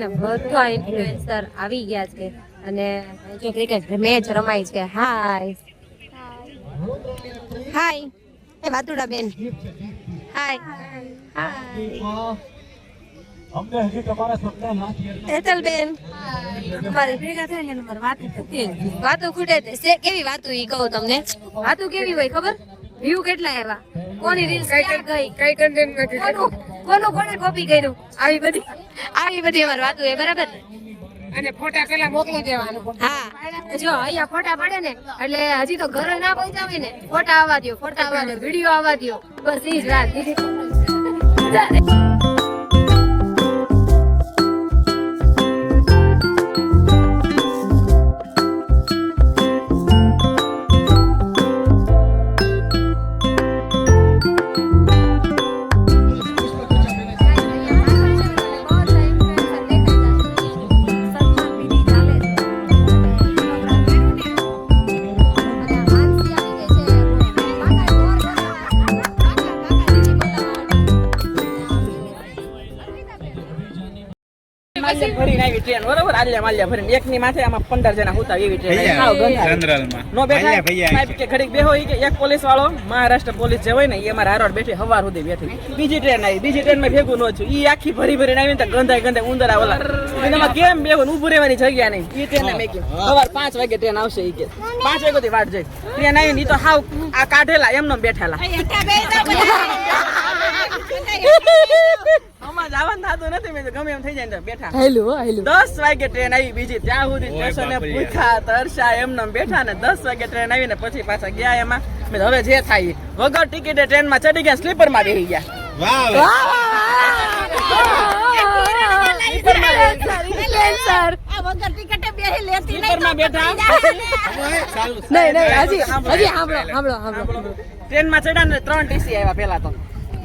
બધા ઇન્ફ્લુએન્સર આવી ગયા છે અને જો ક્રિકેટ મેચ રમાય છે. હાય હાય એ વાતુડા બેન હાય હાય અમને હજી તમારા સપના ના એતલ બેન અમારી ભેગા થઈને નંબર વાતો ખૂટે છે. કેવી વાતો ઈ કહું તમને, વાતો કેવી હોય ખબર? વ્યૂ કેટલા આવ્યા, કોની રીલ્સ ગઈ, કઈ કન્ટેન્ટ નથી, કોને કોપી કર્યું, આવી બધી અમારી વાતો છે. બરાબર. અને ફોટા પેલા મોકલી દેવાનું. હા જો અહીંયા ફોટા પડે ને એટલે હજી તો ઘરે ના પહોંચ્યા હોય ને ફોટા આવવા દો, વિડીયો આવવા દો, બસ ઈ જ વાત. મહારાષ્ટ્ર પોલીસ જે હોય ને એ અમારા હારોડ બેઠી હવાર સુધી બેઠી. બીજી ટ્રેન આવી, બીજી ટ્રેન માં ભેગું ન છું. ઈ આખી ભરી ભરીને આવી ને ગંધાય ઉંદરા ઓલા એનામાં કેમ બેહું ઉભું રહેવાની જગ્યા નહીં. ઈ ટ્રેન મેં સવાર 5 વાગે ટ્રેન આવશે. ઈ કે 5 વાગ્યાથી વાટ જાય. ટ્રેન આવી ઈ તો હાવ આ કાઢેલા એમને બેઠેલા. ગમે એમ થઈ જાય બેઠા. 10 વાગે ટ્રેન આવી બીજી, ત્યાં સુધી સ્ટેશને ભૂખ્યા તરસ્યા એમને બેઠા ને 10 વાગે ટ્રેન આવી ને પછી પાછા ગયા. એમાં હવે જે થાય વગર ટિકિટે ટ્રેન માં ચડી ગયા, સ્લીપર માં બેસી ગયા. ટ્રેન માં ચડ્યા ને 3 ટીસી આવ્યા. પેલા તો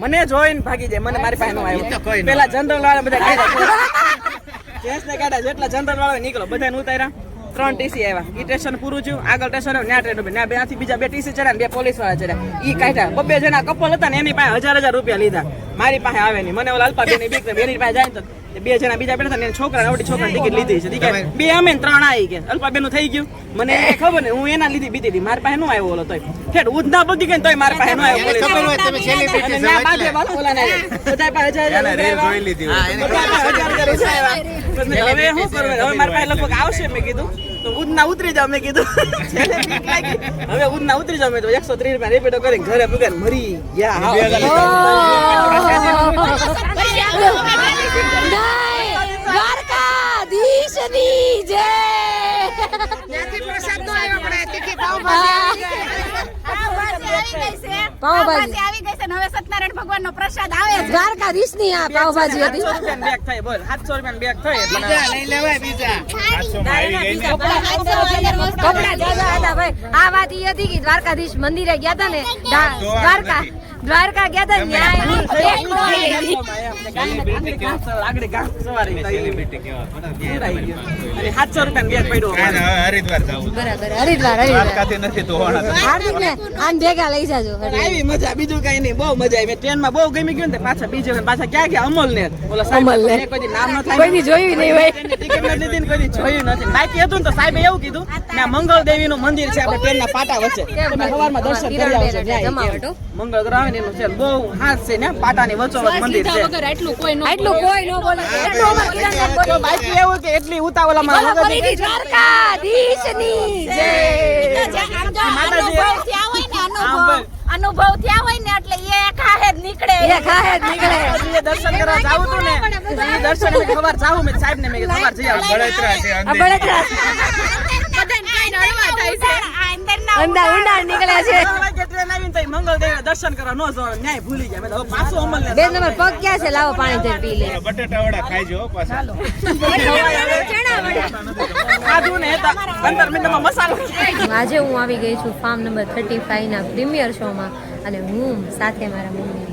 મને જોઈને ભાગી જાય, મને મારી પાસે નો આવ્યો. પેલા જનરલ વાળા બધા કાઢ્યા, જેટલા જનરલ વાળા નીકળો બધા ઉતાર્યા. 3 ટીસી આવ્યા. ઈ સ્ટેશન પૂરું થયું, આગળ સ્ટેશન આવ્યું, ત્યાં ટ્રેન ઉભી, ત્યાં બેથી બીજા 2 ટીસી ચડ્યા, 2 પોલીસ વાળા ચડ્યા. ઈ કાઢ્યા. 2 જણા કપલ હતા ને એની પાસે 1000 રૂપિયા લીધા. મારી પાસે આવે નહીં. મને ઓલા અલ્પા બેની બીક, બેની પાસે જાય તો 2 જણા બીજા બેઠા હતા ને છોકરા આવડી છોકરાની ટિકિટ લીધી છે. 2 અમે 3 આવી ગયા. અલ્પા બેનું થઈ ગયું. મને ખબર ને હું એના લીધી બીતી હતી. મારી પાસે નો આવ્યો ઓલો તોય ઠેઠ ઉધના બગી ગઈ તોય મારી પાસે નો આવ્યો. બધા પાસે 1000 હવે શું કરવું? હવે મારી પાસે લગભગ આવશે મેં કીધું તો ઉધના ઉતરી જાવ. મેં કીધું હવે ઉધના ઉતરી જાવ. મેં તો 130 રૂપિયા રેપિડો કરીને ઘરે પૂગ્યા મરી ગયા. પાવભાજી આવી ગઈ છે ને હવે સત્યનારાયણ ભગવાન નો પ્રસાદ આવે છે. દ્વારકાધીશ ની આ પાવભાજી હતી. 700 રૂપિયા બેગ થઈ. બોલ 700 રૂપિયા બેગ થઈ. બીજા લઈ લેવાય. બીજા 700 માં આવી ગઈ ને કપડા જાજા હતા ભાઈ. આ વાત ઈ હતી કે દ્વારકાધીશ મંદિરે ગયા હતા ને, દ્વારકા ગયા હતા ને આગળ ગામ સવારી 700 રૂપિયા બેગ પડ્યો. હરિદ્વાર જાવું. બરાબર. હરિદ્વાર દ્વારકાથી નથી તો હાર્દિક ને આન ભેગા લઈ જાજો. આવી મજા, બીજું કઈ નહીં. બહુ મજા આવી. ટ્રેન માં બહુ ગમી ગયું ને પાછા બીજે પાછા ક્યાં ગયા અમલ ને ઓલા અમલ ને કોઈ નામ ન થાય, કોઈ જોયું નહીં ભાઈ. ટિકિટ નથી લીધી ને કોઈ જોયું નથી. બાકી હતું ને તો સાહેબે એવું કીધું કે મંગળ દેવી નું મંદિર છે આપણે ટ્રેન ના પાટા વચ્ચે, તમે સવારમાં દર્શન કરી આવજો. મંગળ ગ્રહ ને એનું છે બહુ હાથ છે ને પાટાની વચ્ચોવચ મંદિર છે. એટલું કોઈ ન બોલે. બાકી એવું કે એટલી ઉતાવળામાં દ્વારકાધીશની જય. અનુભવ થયા હોય ને એટલે એ ખાહે જ નીકળે. દર્શન કરવા જાવું તું ને એ દર્શન મેં ખબર જાવું મેં સાહેબ ને મેં ખબર જઈ આવું. બળતરા છે અંદર ઊંડા નીકળ્યા છે. ટ્રેન આવીને તો મંગળ દેવ દર્શન કરવા ન જવાનું, ન્યાય ભૂલી જાય. મેં પાછું અમલ ને 2 નંબર પગ ક્યાં છે? લાવો પાણી જઈને પી લે. બટેટા વડા ખાઈજો પાછા. ખાધું ને 15 મિનિટમાં મસાલો. આજે હું આવી ગઈ છું ફાર્મ નંબર 35 ના પ્રીમિયર શો માં અને હું સાથે મારા મમ્મી.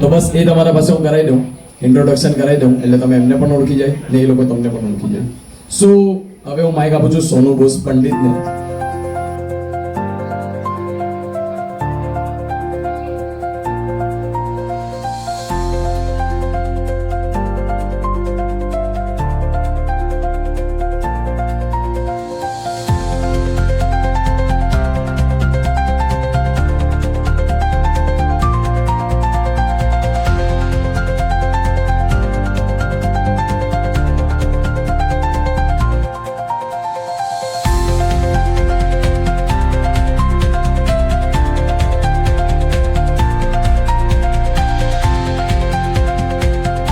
તો બસ એ તમારા પાસે હું કરાવી દઉં, ઇન્ટ્રોડક્શન કરાવી દઉં, એટલે તમે એમને પણ ઓળખી જાય ને એ લોકો તમને પણ ઓળખી જાય. સો હવે હું માઇક આપું છું સોનુ બોસ પંડિતને.